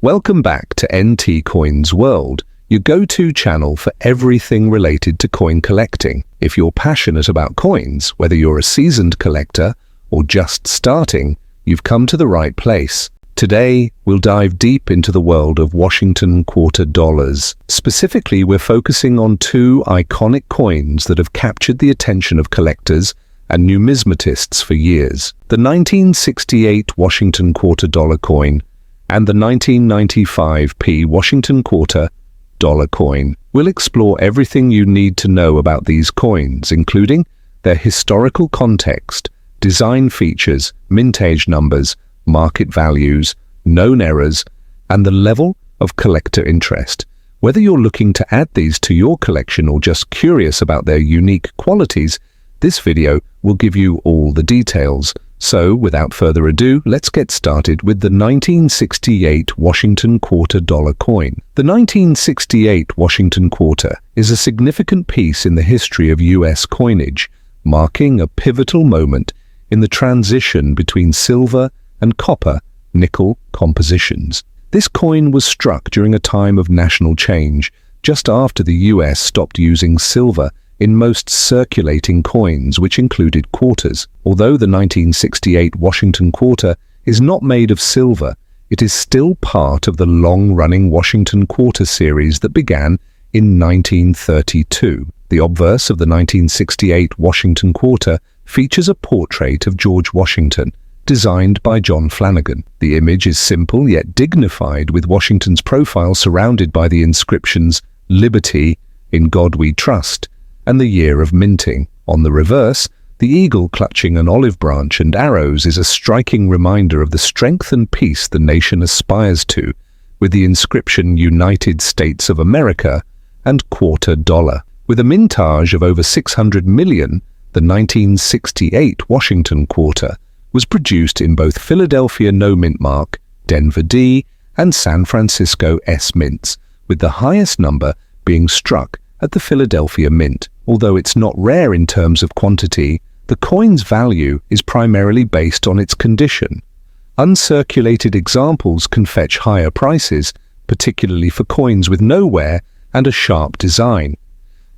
Welcome back to NT Coins World, your go-to channel for everything related to coin collecting. If you're passionate about coins, whether you're a seasoned collector or just starting, you've come to the right place. Today, we'll dive deep into the world of Washington quarter dollars. Specifically, we're focusing on two iconic coins that have captured the attention of collectors and numismatists for years: the 1968 Washington quarter dollar coin and the 1995 Washington quarter dollar coin. We'll explore everything you need to know about these coins, including their historical context, design features, mintage numbers, market values, known errors, and the level of collector interest. Whether you're looking to add these to your collection or just curious about their unique qualities, this video will give you all the details. So, without further ado, let's get started with the 1968 Washington quarter dollar coin. The 1968 Washington quarter is a significant piece in the history of US coinage, marking a pivotal moment in the transition between silver and copper-nickel compositions. This coin was struck during a time of national change, just after the US stopped using silver in most circulating coins, which included quarters. Although the 1968 Washington quarter is not made of silver, it is still part of the long-running Washington quarter series that began in 1932. The obverse of the 1968 Washington quarter features a portrait of George Washington, designed by John Flanagan. The image is simple yet dignified, with Washington's profile surrounded by the inscriptions "Liberty, in God We Trust," and the year of minting. On the reverse, the eagle clutching an olive branch and arrows is a striking reminder of the strength and peace the nation aspires to, with the inscription "United States of America" and quarter dollar. With a mintage of over 600 million, the 1968 Washington quarter was produced in both Philadelphia No Mint Mark, Denver D, and San Francisco S mints, with the highest number being struck at the Philadelphia Mint. Although it's not rare in terms of quantity, the coin's value is primarily based on its condition. Uncirculated examples can fetch higher prices, particularly for coins with no wear and a sharp design.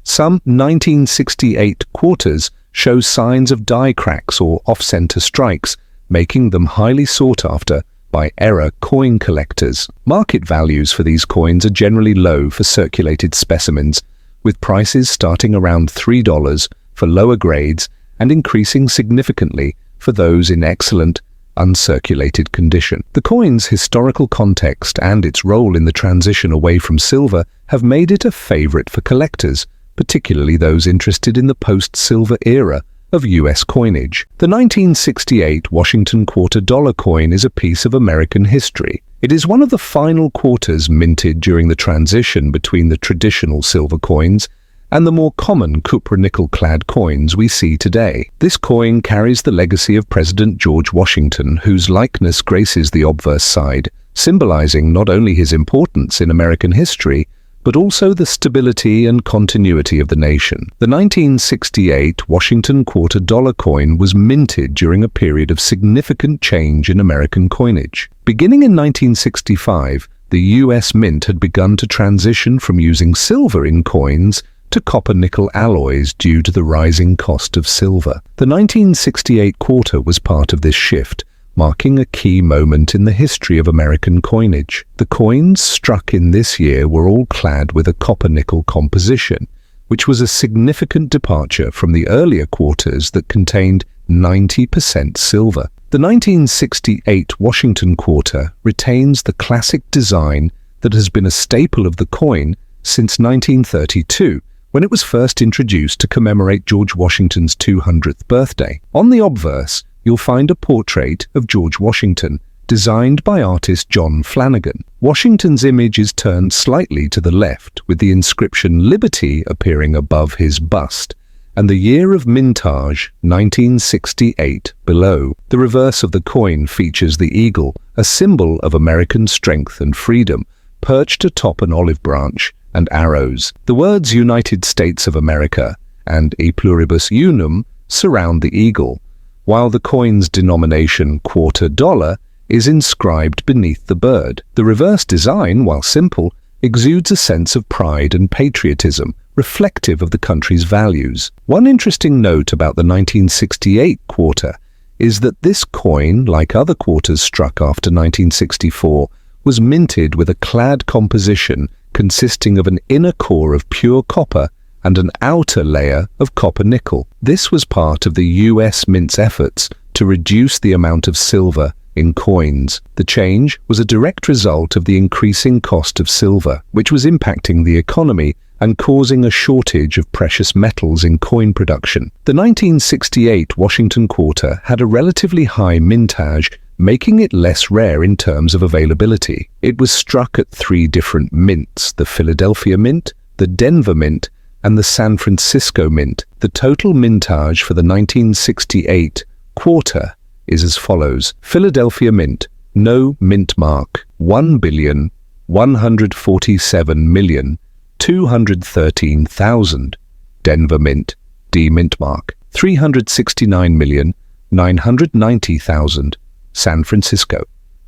Some 1968 quarters show signs of die cracks or off-center strikes, making them highly sought after by error coin collectors. Market values for these coins are generally low for circulated specimens, with prices starting around $3 for lower grades and increasing significantly for those in excellent, uncirculated condition. The coin's historical context and its role in the transition away from silver have made it a favorite for collectors, particularly those interested in the post-silver era of US coinage. The 1968 Washington quarter dollar coin is a piece of American history. It is one of the final quarters minted during the transition between the traditional silver coins and the more common cupra-nickel-clad coins we see today. This coin carries the legacy of President George Washington, whose likeness graces the obverse side, symbolizing not only his importance in American history, but also the stability and continuity of the nation. The 1968 Washington quarter dollar coin was minted during a period of significant change in American coinage. Beginning in 1965, the US Mint had begun to transition from using silver in coins to copper-nickel alloys due to the rising cost of silver. The 1968 quarter was part of this shift, marking a key moment in the history of American coinage. The coins struck in this year were all clad with a copper-nickel composition, which was a significant departure from the earlier quarters that contained 90% silver. The 1968 Washington quarter retains the classic design that has been a staple of the coin since 1932, when it was first introduced to commemorate George Washington's 200th birthday. On the obverse, you'll find a portrait of George Washington, designed by artist John Flanagan. Washington's image is turned slightly to the left, with the inscription "Liberty" appearing above his bust, and the year of mintage, 1968, below. The reverse of the coin features the eagle, a symbol of American strength and freedom, perched atop an olive branch, and arrows. The words "United States of America" and "E pluribus unum" surround the eagle, while the coin's denomination, quarter dollar, is inscribed beneath the bird. The reverse design, while simple, exudes a sense of pride and patriotism, reflective of the country's values. One interesting note about the 1968 quarter is that this coin, like other quarters struck after 1964, was minted with a clad composition consisting of an inner core of pure copper and an outer layer of copper-nickel. This was part of the US Mint's efforts to reduce the amount of silver in coins. The change was a direct result of the increasing cost of silver, which was impacting the economy and causing a shortage of precious metals in coin production. The 1968 Washington quarter had a relatively high mintage, making it less rare in terms of availability. It was struck at 3 different mints: the Philadelphia Mint, the Denver Mint, and the San Francisco Mint. The total mintage for the 1968 quarter is as follows: Philadelphia Mint, no mint mark, 1,147,213,000. Denver Mint, D mint mark, 369,990,000. San Francisco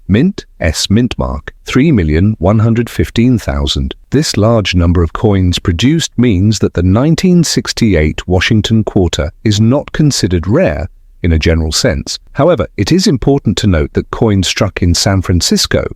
Mint, S mint mark, 3,115,000. This large number of coins produced means that the 1968 Washington quarter is not considered rare in a general sense. However, it is important to note that coins struck in San Francisco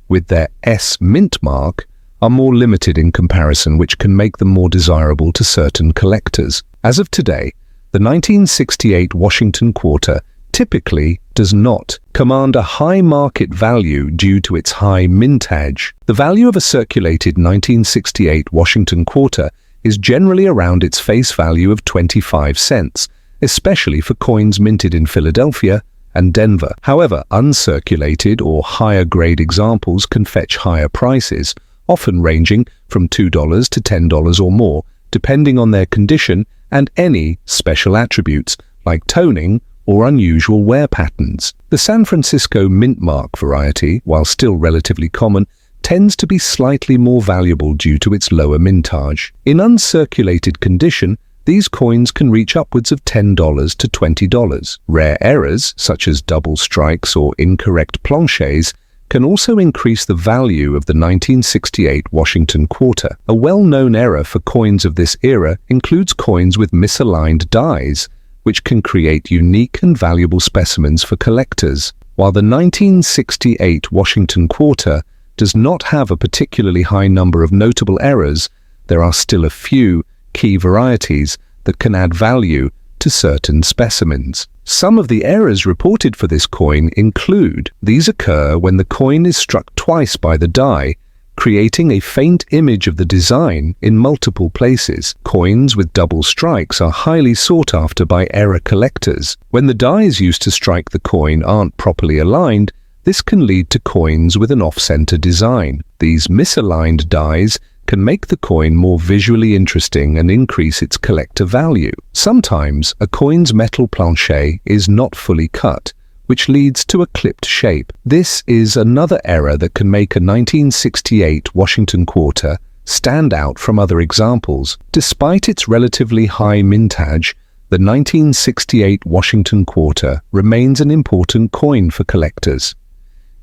with their S mint mark are more limited in comparison, which can make them more desirable to certain collectors. As of today, the 1968 Washington quarter typically does not command a high market value due to its high mintage. The value of a circulated 1968 Washington quarter is generally around its face value of 25 cents, especially for coins minted in Philadelphia and Denver. However, uncirculated or higher grade examples can fetch higher prices, often ranging from $2 to $10 or more, depending on their condition and any special attributes like toning or unusual wear patterns. The San Francisco mint mark variety, while still relatively common, tends to be slightly more valuable due to its lower mintage. In uncirculated condition, these coins can reach upwards of $10 to $20. Rare errors, such as double strikes or incorrect planchets, can also increase the value of the 1968 Washington quarter. A well-known error for coins of this era includes coins with misaligned dies, which can create unique and valuable specimens for collectors. While the 1968 Washington quarter does not have a particularly high number of notable errors, there are still a few key varieties that can add value to certain specimens. Some of the errors reported for this coin include: these occur when the coin is struck twice by the die, creating a faint image of the design in multiple places. Coins with double strikes are highly sought after by error collectors. When the dies used to strike the coin aren't properly aligned, this can lead to coins with an off-center design. These misaligned dies can make the coin more visually interesting and increase its collector value. Sometimes a coin's metal planchet is not fully cut, which leads to a clipped shape. This is another error that can make a 1968 Washington quarter stand out from other examples. Despite its relatively high mintage, the 1968 Washington quarter remains an important coin for collectors.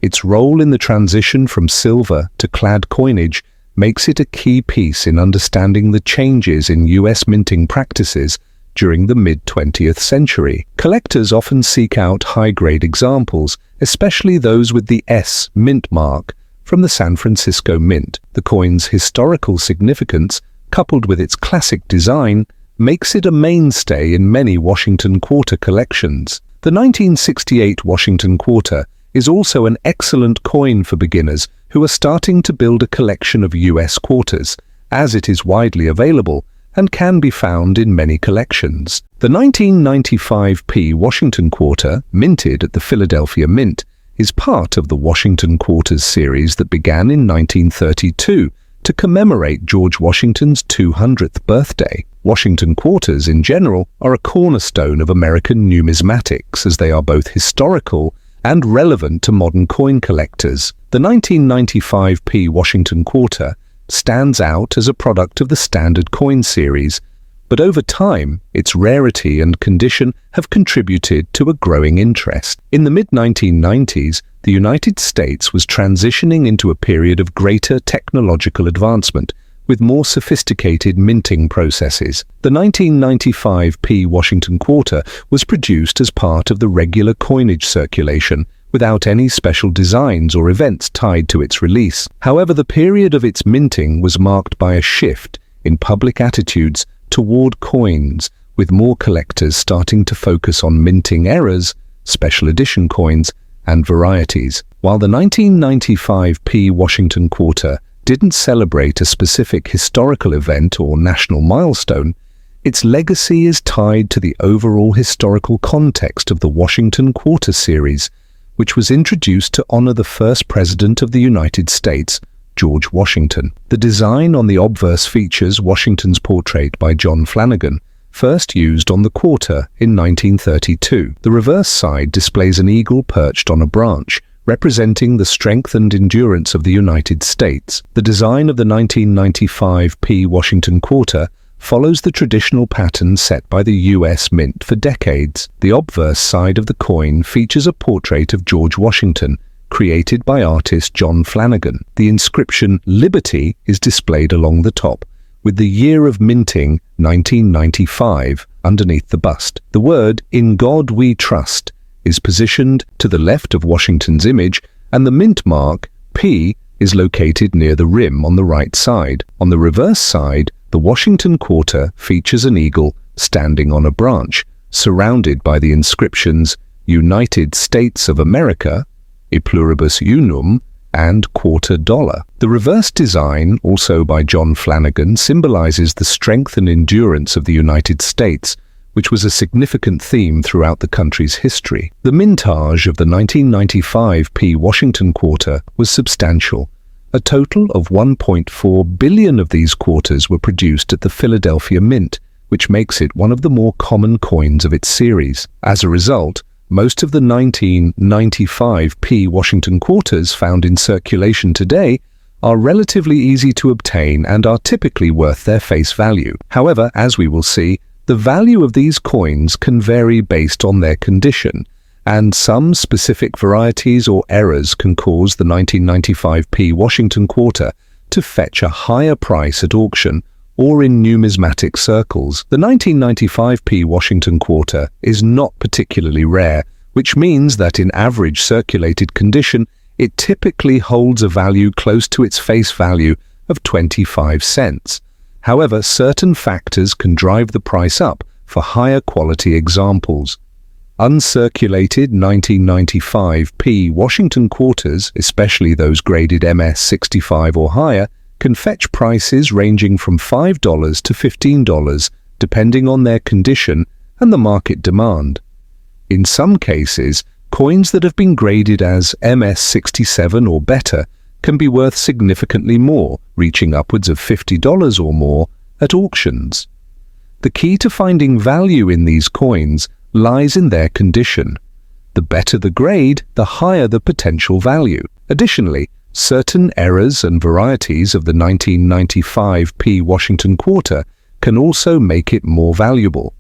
Its role in the transition from silver to clad coinage makes it a key piece in understanding the changes in US minting practices during the mid-20th century. Collectors often seek out high-grade examples, especially those with the S mint mark from the San Francisco Mint. The coin's historical significance, coupled with its classic design, makes it a mainstay in many Washington quarter collections. The 1968 Washington quarter is also an excellent coin for beginners who are starting to build a collection of US quarters, as it is widely available and can be found in many collections. The 1995p Washington quarter, minted at the Philadelphia Mint, is part of the Washington Quarters series that began in 1932 to commemorate George Washington's 200th birthday. Washington quarters in general are a cornerstone of American numismatics, as they are both historical and relevant to modern coin collectors. The 1995p Washington quarter stands out as a product of the standard coin series, but but over time, its rarity and condition have contributed to a growing interest. In the mid-1990s, the United States was transitioning into a period of greater technological advancement, with more sophisticated minting processes. The 1995p Washington quarter was produced as part of the regular coinage circulation, without any special designs or events tied to its release. However, the period of its minting was marked by a shift in public attitudes toward coins, with more collectors starting to focus on minting errors, special edition coins, and varieties. While the 1995p Washington quarter didn't celebrate a specific historical event or national milestone, its legacy is tied to the overall historical context of the Washington Quarter series, which was introduced to honor the first president of the United States, George Washington. The design on the obverse features Washington's portrait by John Flanagan, first used on the quarter in 1932. The reverse side displays an eagle perched on a branch, representing the strength and endurance of the United States. The design of the 1995p Washington quarter follows the traditional pattern set by the U.S. Mint for decades. The obverse side of the coin features a portrait of George Washington, created by artist John Flanagan. The inscription "Liberty" is displayed along the top, with the year of minting 1995 underneath the bust. The word "In God We Trust" is positioned to the left of Washington's image, and the mint mark P is located near the rim on the right side. On the reverse side, the Washington quarter features an eagle standing on a branch, surrounded by the inscriptions United States of America, E Pluribus Unum, and quarter dollar. The reverse design, also by John Flanagan, symbolizes the strength and endurance of the United States, which was a significant theme throughout the country's history. The mintage of the 1995p Washington quarter was substantial. A total of 1.4 billion of these quarters were produced at the Philadelphia Mint, which makes it one of the more common coins of its series. As a result, most of the 1995p Washington quarters found in circulation today are relatively easy to obtain and are typically worth their face value. However, as we will see, the value of these coins can vary based on their condition, and some specific varieties or errors can cause the 1995p Washington quarter to fetch a higher price at auction or in numismatic circles. The 1995p Washington quarter is not particularly rare, which means that in average circulated condition, it typically holds a value close to its face value of 25 cents. However, certain factors can drive the price up for higher quality examples. Uncirculated 1995p Washington quarters, especially those graded MS 65 or higher, can fetch prices ranging from $5 to $15, depending on their condition and the market demand. In some cases, coins that have been graded as MS 67 or better can be worth significantly more, reaching upwards of $50 or more at auctions. The key to finding value in these coins lies in their condition. The better the grade, the higher the potential value. Additionally, certain errors and varieties of the 1995p Washington quarter can also make it more valuable.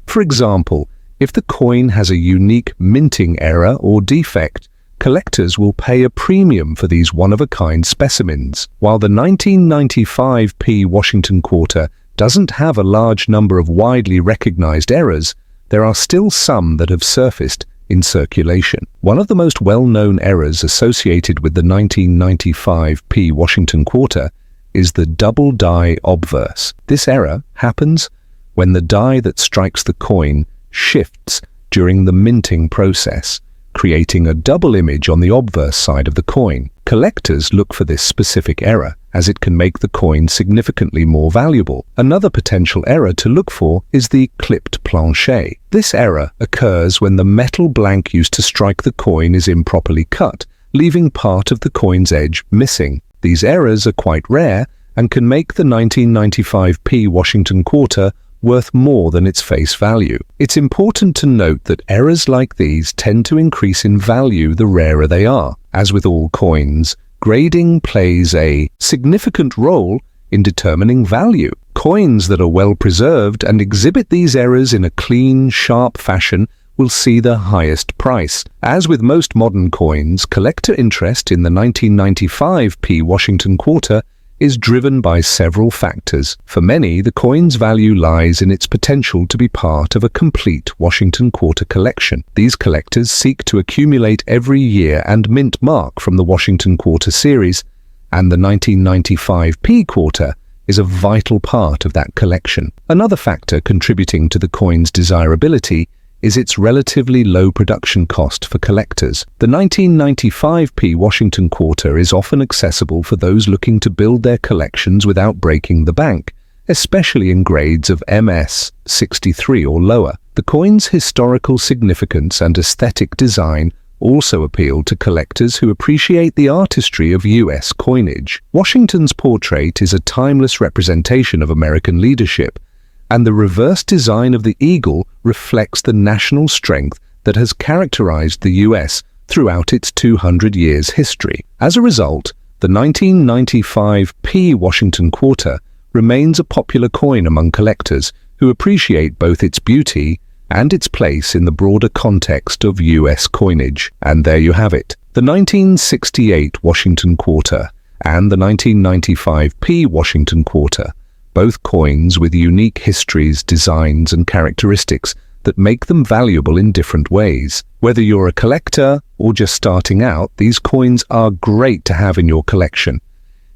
For example, if the coin has a unique minting error or defect, collectors will pay a premium for these one-of-a-kind specimens. While the 1995p Washington quarter doesn't have a large number of widely recognized errors, there are still some that have surfaced in circulation. One of the most well-known errors associated with the 1995p Washington quarter is the double die obverse. This error happens when the die that strikes the coin shifts during the minting process, creating a double image on the obverse side of the coin. Collectors look for this specific error, as it can make the coin significantly more valuable. Another potential error to look for is the clipped plancher. This error occurs when the metal blank used to strike the coin is improperly cut, leaving part of the coin's edge missing. These errors are quite rare and can make the 1995p Washington quarter worth more than its face value. It's important to note that errors like these tend to increase in value the rarer they are. As with all coins, grading plays a significant role in determining value. Coins that are well preserved and exhibit these errors in a clean, sharp fashion will see the highest price. As with most modern coins, collector interest in the 1995 p Washington quarter is driven by several factors. For many, the coin's value lies in its potential to be part of a complete Washington quarter collection. These collectors seek to accumulate every year and mint mark from the Washington quarter series, and the 1995 p quarter is a vital part of that collection. Another factor contributing to the coin's desirability is its relatively low production cost for collectors. The 1995 p Washington quarter is often accessible for those looking to build their collections without breaking the bank, especially in grades of MS 63 or lower. The coin's historical significance and aesthetic design also appeal to collectors who appreciate the artistry of U.S. coinage. Washington's portrait is a timeless representation of American leadership, and the reverse design of the eagle reflects the national strength that has characterized the U.S. throughout its 200 years history. As a result, the 1995 p Washington quarter remains a popular coin among collectors who appreciate both its beauty and its place in the broader context of U.S. coinage. And there you have it, the 1968 Washington quarter and the 1995 p Washington quarter, both coins with unique histories, designs, and characteristics that make them valuable in different ways. Whether you're a collector or just starting out, these coins are great to have in your collection.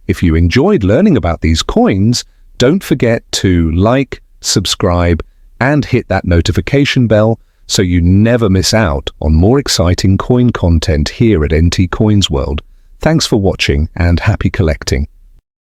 If you enjoyed learning about these coins, don't forget to like, subscribe, and hit that notification bell so you never miss out on more exciting coin content here at NT Coins World. Thanks for watching and happy collecting.